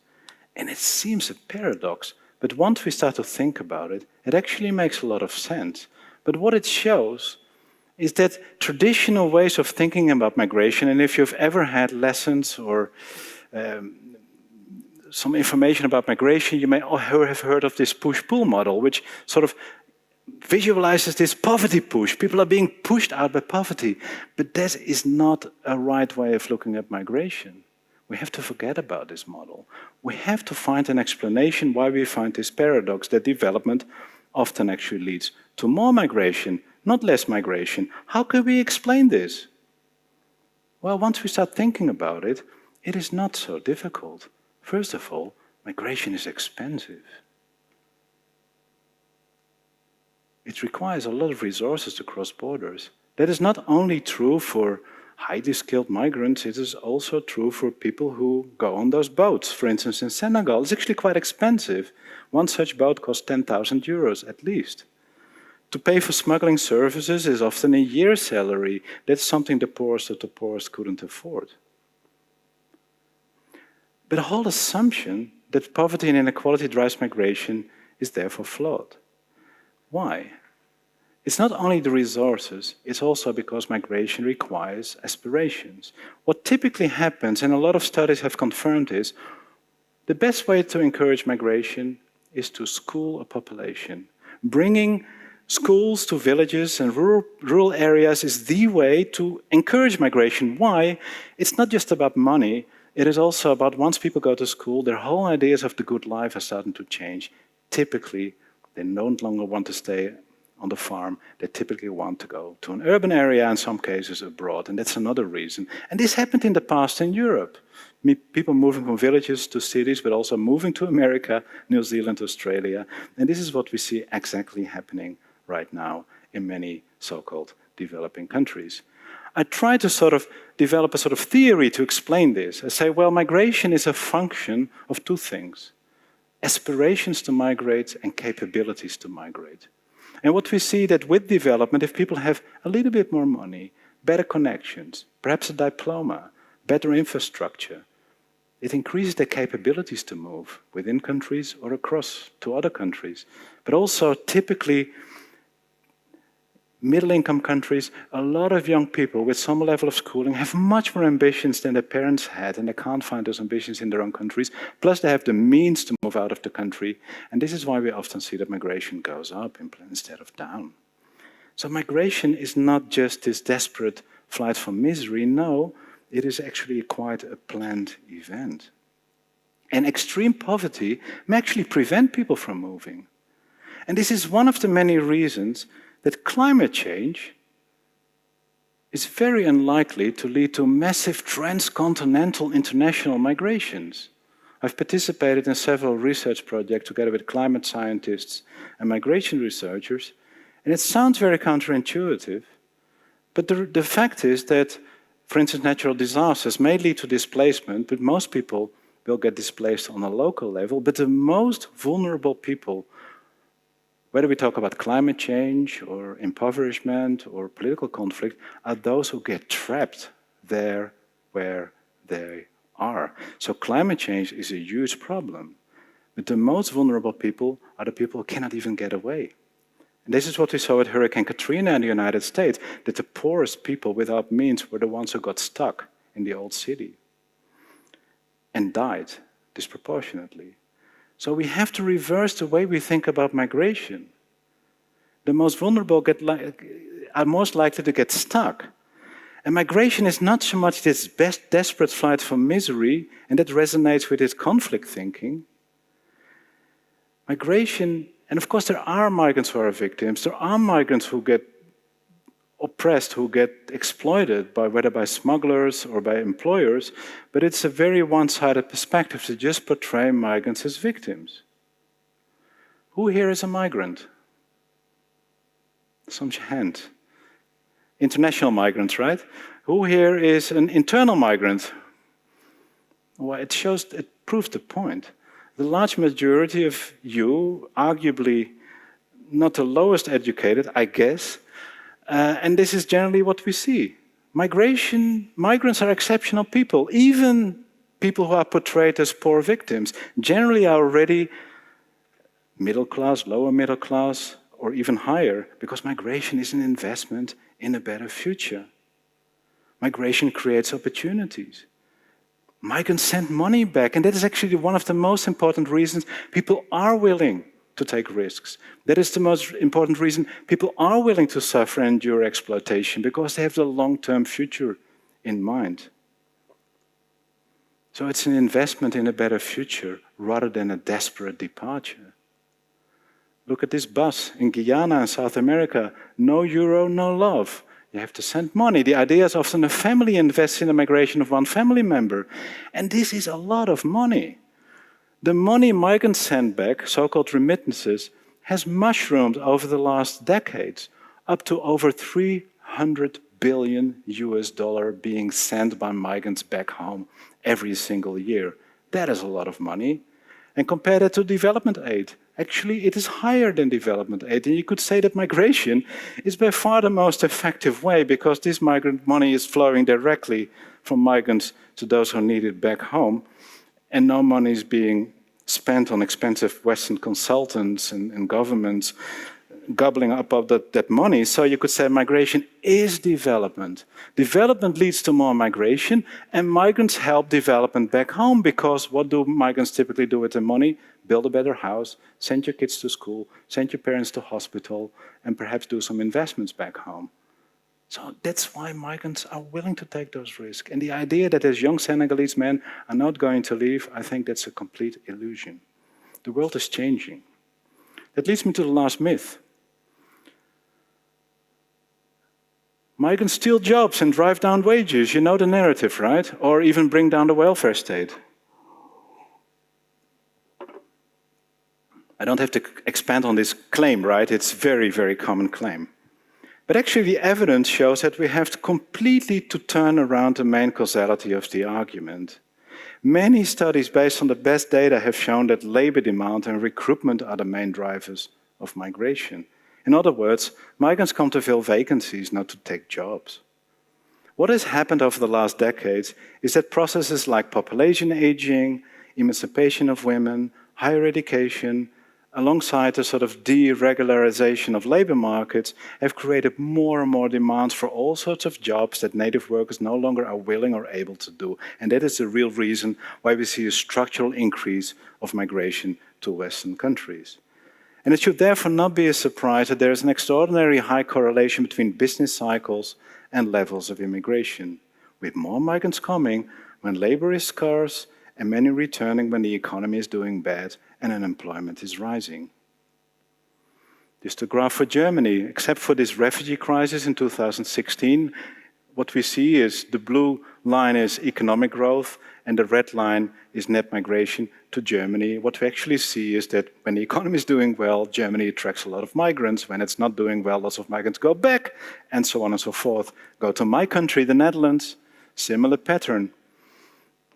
And it seems a paradox, but once we start to think about it, it actually makes a lot of sense. But what it shows is that traditional ways of thinking about migration, and if you've ever had lessons or some information about migration, you may have heard of this push-pull model, which sort of visualizes this poverty push. People are being pushed out by poverty. But that is not a right way of looking at migration. we have to forget about this model. We have to find an explanation why we find this paradox that development often actually leads to more migration, not less migration. How can we explain this? Well, once we start thinking about it, it is not so difficult. First of all, migration is expensive. It requires a lot of resources to cross borders. That is not only true for highly skilled migrants, it is also true for people who go on those boats. For instance, in Senegal, it's actually quite expensive. One such boat costs 10,000 euros at least. To pay for smuggling services is often a year's salary. That's something the poorest of the poorest couldn't afford. But the whole assumption that poverty and inequality drives migration is therefore flawed. Why? It's not only the resources, it's also because migration requires aspirations. What typically happens, and a lot of studies have confirmed this, the best way to encourage migration is to school a population. Bringing schools to villages and rural areas is the way to encourage migration. Why? It's not just about money, it is also about once people go to school, their whole ideas of the good life are starting to change. Typically, they no longer want to stay on the farm, they typically want to go to an urban area, in some cases abroad, and that's another reason. And this happened in the past in Europe. People moving from villages to cities, but also moving to America, New Zealand, Australia. And this is what we see exactly happening right now in many so-called developing countries. I try to sort of develop a sort of theory to explain this. I say, well, migration is a function of two things: aspirations to migrate and capabilities to migrate. And what we see that with development, if people have a little bit more money, better connections, perhaps a diploma, better infrastructure, it increases their capabilities to move within countries or across to other countries. But also, typically, middle-income countries, a lot of young people with some level of schooling have much more ambitions than their parents had, and they can't find those ambitions in their own countries. Plus, they have the means to move out of the country. And this is why we often see that migration goes up instead of down. So migration is not just this desperate flight from misery. No, it is actually quite a planned event. And extreme poverty may actually prevent people from moving. And this is one of the many reasons that climate change is very unlikely to lead to massive transcontinental international migrations. I've participated in several research projects together with climate scientists and migration researchers, and it sounds very counterintuitive, but the fact is that, for instance, natural disasters may lead to displacement, but most people will get displaced on a local level, but the most vulnerable people, whether we talk about climate change or impoverishment or political conflict, are those who get trapped there where they are. So climate change is a huge problem. But the most vulnerable people are the people who cannot even get away. And this is what we saw with Hurricane Katrina in the United States, that the poorest people without means were the ones who got stuck in the old city and died disproportionately. So we have to reverse the way we think about migration. The most vulnerable are most likely to get stuck. And migration is not so much this desperate flight from misery, and that resonates with this conflict thinking. Migration, and of course there are migrants who are victims, there are migrants who get oppressed, who get exploited, whether by smugglers or by employers, but it's a very one-sided perspective to just portray migrants as victims. Who here is a migrant? Some hand. International migrants, right? Who here is an internal migrant? Well, it proves the point. The large majority of you, arguably not the lowest educated, I guess, and this is generally what we see. Migrants are exceptional people. Even people who are portrayed as poor victims generally are already middle class, lower middle class, or even higher, because migration is an investment in a better future. Migration creates opportunities. Migrants send money back, and that is actually one of the most important reasons people are willing to take risks. That is the most important reason people are willing to suffer and endure exploitation, because they have the long-term future in mind. So it's an investment in a better future rather than a desperate departure. Look at this bus in Guyana in South America. No euro, no love. You have to send money. The idea is often a family invests in the migration of one family member. And this is a lot of money. The money migrants send back, so-called remittances, has mushroomed over the last decades, up to over 300 billion US dollar being sent by migrants back home every single year. That is a lot of money. And compare that to development aid. Actually, it is higher than development aid. And you could say that migration is by far the most effective way because this migrant money is flowing directly from migrants to those who need it back home. And no money is being spent on expensive Western consultants and governments gobbling up all that money. So you could say migration is development. Development leads to more migration, and migrants help development back home because what do migrants typically do with the money? Build a better house, send your kids to school, send your parents to hospital, and perhaps do some investments back home. So that's why migrants are willing to take those risks. And the idea that these young Senegalese men are not going to leave, I think that's a complete illusion. The world is changing. That leads me to the last myth. Migrants steal jobs and drive down wages. You know the narrative, right? Or even bring down the welfare state. I don't have to expand on this claim, right? It's a very, very common claim. But actually the evidence shows that we have completely to turn around the main causality of the argument. Many studies based on the best data have shown that labor demand and recruitment are the main drivers of migration. In other words, migrants come to fill vacancies, not to take jobs. What has happened over the last decades is that processes like population aging, emancipation of women, higher education, alongside the sort of deregularization of labor markets, have created more and more demands for all sorts of jobs that native workers no longer are willing or able to do. And that is the real reason why we see a structural increase of migration to Western countries. And it should therefore not be a surprise that there is an extraordinarily high correlation between business cycles and levels of immigration, with more migrants coming when labor is scarce and many returning when the economy is doing bad and unemployment is rising. This is the graph for Germany. Except for this refugee crisis in 2016, what we see is the blue line is economic growth and the red line is net migration to Germany. What we actually see is that when the economy is doing well, Germany attracts a lot of migrants. When it's not doing well, lots of migrants go back, and so on and so forth. Go to my country, the Netherlands, similar pattern.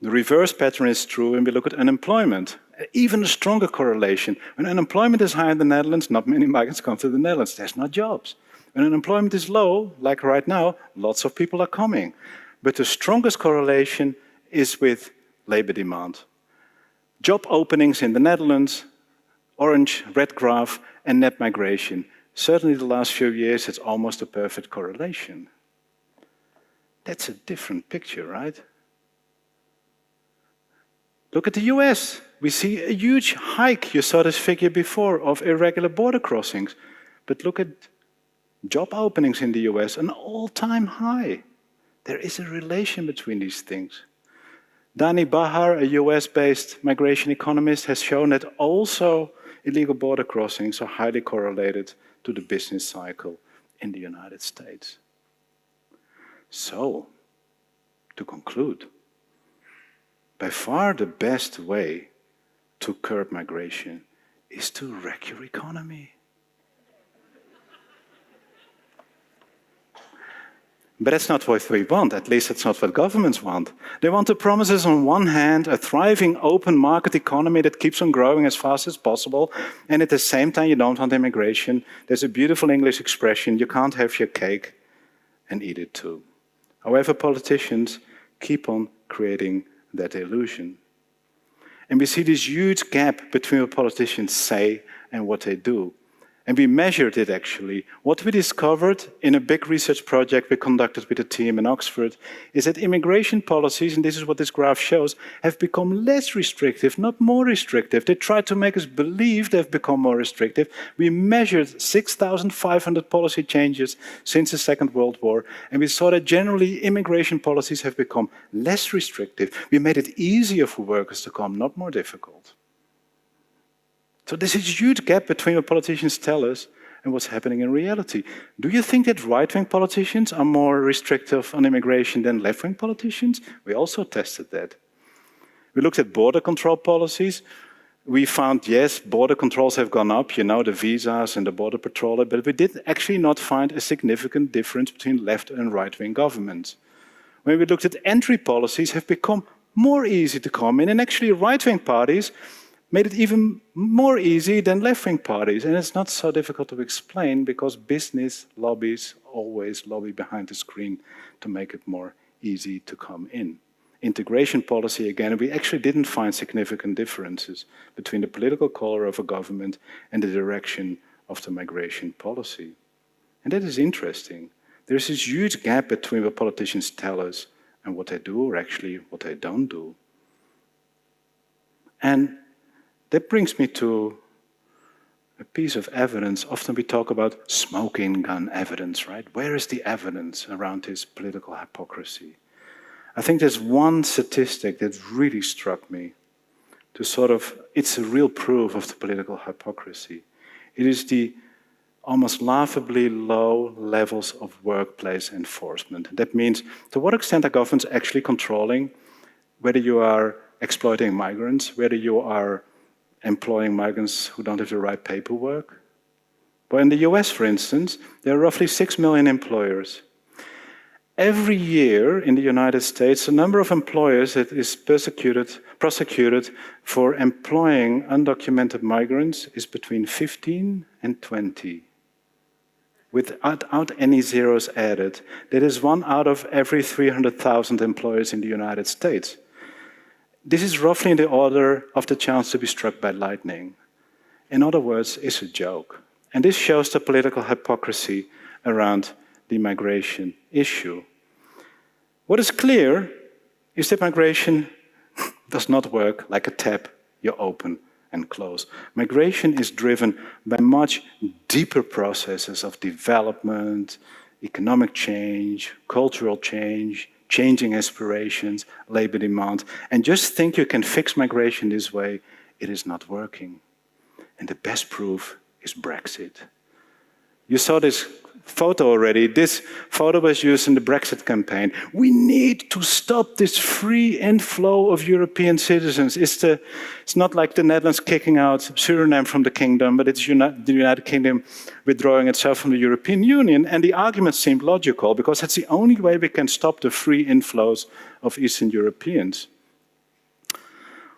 The reverse pattern is true when we look at unemployment. Even a stronger correlation. When unemployment is high in the Netherlands, not many migrants come to the Netherlands. There's not jobs. When unemployment is low, like right now, lots of people are coming. But the strongest correlation is with labor demand. Job openings in the Netherlands, orange, red graph, and net migration. Certainly the last few years, it's almost a perfect correlation. That's a different picture, right? Look at the US. We see a huge hike, you saw this figure before, of irregular border crossings. But look at job openings in the US, an all-time high. There is a relation between these things. Dani Bahar, a US-based migration economist, has shown that also illegal border crossings are highly correlated to the business cycle in the United States. So, to conclude, by far the best way to curb migration is to wreck your economy. But that's not what we want, at least that's not what governments want. They want to promise us on one hand a thriving open market economy that keeps on growing as fast as possible, and at the same time you don't want immigration. There's a beautiful English expression, you can't have your cake and eat it too. However, politicians keep on creating that illusion. And we see this huge gap between what politicians say and what they do. And we measured it actually. What we discovered in a big research project we conducted with a team in Oxford is that immigration policies, and this is what this graph shows, have become less restrictive, not more restrictive. They tried to make us believe they've become more restrictive. We measured 6,500 policy changes since the Second World War, and we saw that generally immigration policies have become less restrictive. We made it easier for workers to come, not more difficult. So there's a huge gap between what politicians tell us and what's happening in reality. Do you think that right-wing politicians are more restrictive on immigration than left-wing politicians? We also tested that. We looked at border control policies. We found, yes, border controls have gone up, you know, the visas and the border patrol, but we did actually not find a significant difference between left and right-wing governments. When we looked at entry policies, have become more easy to come in, and actually right-wing parties made it even more easy than left-wing parties. And it's not so difficult to explain because business lobbies always lobby behind the screen to make it more easy to come in. Integration policy, again, we actually didn't find significant differences between the political color of a government and the direction of the migration policy. And that is interesting. There's this huge gap between what politicians tell us and what they do, or actually what they don't do. And that brings me to a piece of evidence. Often we talk about smoking gun evidence, right? Where is the evidence around this political hypocrisy? I think there's one statistic that really struck me to it's a real proof of the political hypocrisy. It is the almost laughably low levels of workplace enforcement. That means, to what extent are governments actually controlling whether you are exploiting migrants, whether you are employing migrants who don't have the right paperwork? Well, in the US, for instance, there are roughly 6 million employers. Every year in the United States, the number of employers that is prosecuted for employing undocumented migrants is between 15 and 20. Without any zeros added. That is 1 out of every 300,000 employers in the United States. This is roughly in the order of the chance to be struck by lightning. In other words, it's a joke. And this shows the political hypocrisy around the migration issue. What is clear is that migration does not work like a tap you open and close. Migration is driven by much deeper processes of development, economic change, cultural change, changing aspirations, labor demand. And just think you can fix migration this way, it is not working. And the best proof is Brexit. You saw this photo already. This photo was used in the Brexit campaign. We need to stop this free inflow of European citizens. It's not like the Netherlands kicking out Suriname from the kingdom, but it's the United Kingdom withdrawing itself from the European Union. And the argument seemed logical, because that's the only way we can stop the free inflows of Eastern Europeans.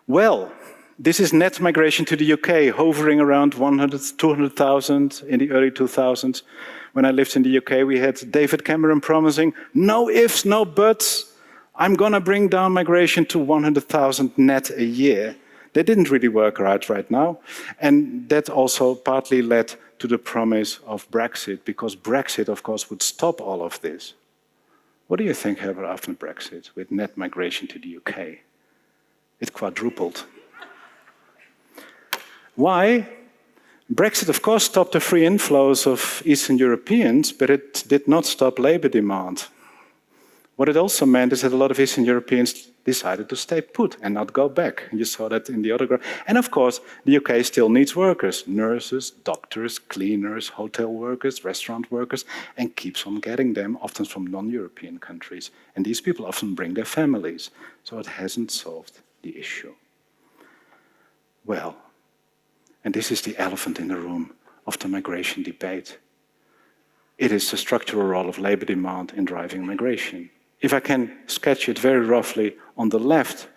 Well, this is net migration to the UK, hovering around 200,000 in the early 2000s. When I lived in the UK, we had David Cameron promising, no ifs, no buts, I'm going to bring down migration to 100,000 net a year. That didn't really work out right now. And that also partly led to the promise of Brexit, because Brexit, of course, would stop all of this. What do you think happened after Brexit with net migration to the UK? It quadrupled. Why? Brexit, of course, stopped the free inflows of Eastern Europeans, but it did not stop labor demand. What it also meant is that a lot of Eastern Europeans decided to stay put and not go back. You saw that in the other graph. And of course, the UK still needs workers, nurses, doctors, cleaners, hotel workers, restaurant workers, and keeps on getting them, often from non-European countries. And these people often bring their families. So it hasn't solved the issue. Well, and this is the elephant in the room of the migration debate. It is the structural role of labor demand in driving migration. If I can sketch it very roughly, on the left,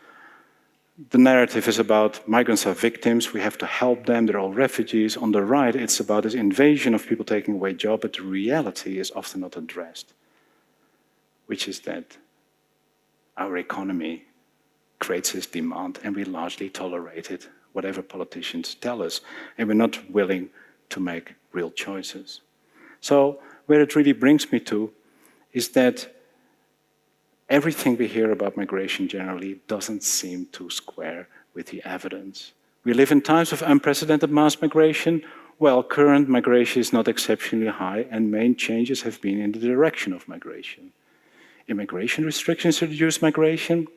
the narrative is about migrants are victims, we have to help them, they're all refugees. On the right, it's about this invasion of people taking away jobs, but the reality is often not addressed, which is that our economy creates this demand and we largely tolerate it, whatever politicians tell us, and we're not willing to make real choices. So where it really brings me to is that everything we hear about migration generally doesn't seem to square with the evidence. We live in times of unprecedented mass migration. Well, current migration is not exceptionally high, and main changes have been in the direction of migration. Immigration restrictions reduce migration.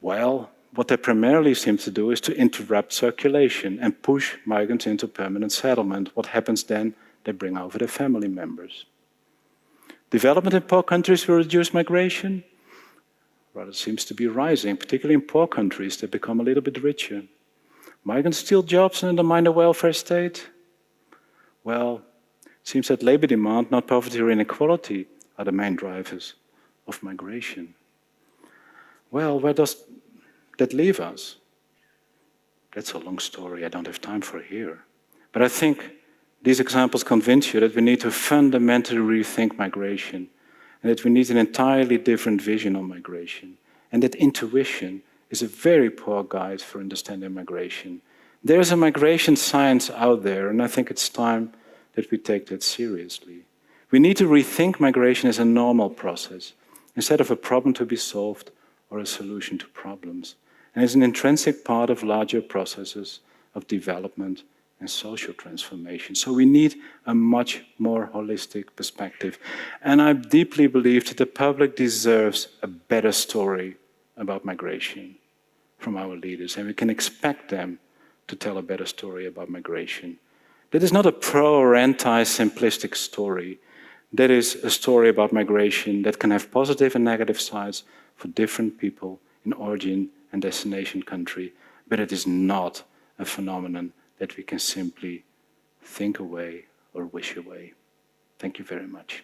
Well, what they primarily seem to do is to interrupt circulation and push migrants into permanent settlement. What happens then? They bring over their family members. Development in poor countries will reduce migration. Well, it seems to be rising, particularly in poor countries that become a little bit richer. Migrants steal jobs and undermine the welfare state. Well, it seems that labor demand, not poverty or inequality, are the main drivers of migration. Well, where does that leave us? That's a long story I don't have time for here. But I think these examples convince you that we need to fundamentally rethink migration, and that we need an entirely different vision on migration, and that intuition is a very poor guide for understanding migration. There's a migration science out there, and I think it's time that we take that seriously. We need to rethink migration as a normal process, instead of a problem to be solved or a solution to problems, and as an intrinsic part of larger processes of development and social transformation. So we need a much more holistic perspective. And I deeply believe that the public deserves a better story about migration from our leaders, and we can expect them to tell a better story about migration. That is not a pro or anti-simplistic story. That is a story about migration that can have positive and negative sides for different people in origin and destination country, but it is not a phenomenon that we can simply think away or wish away. Thank you very much.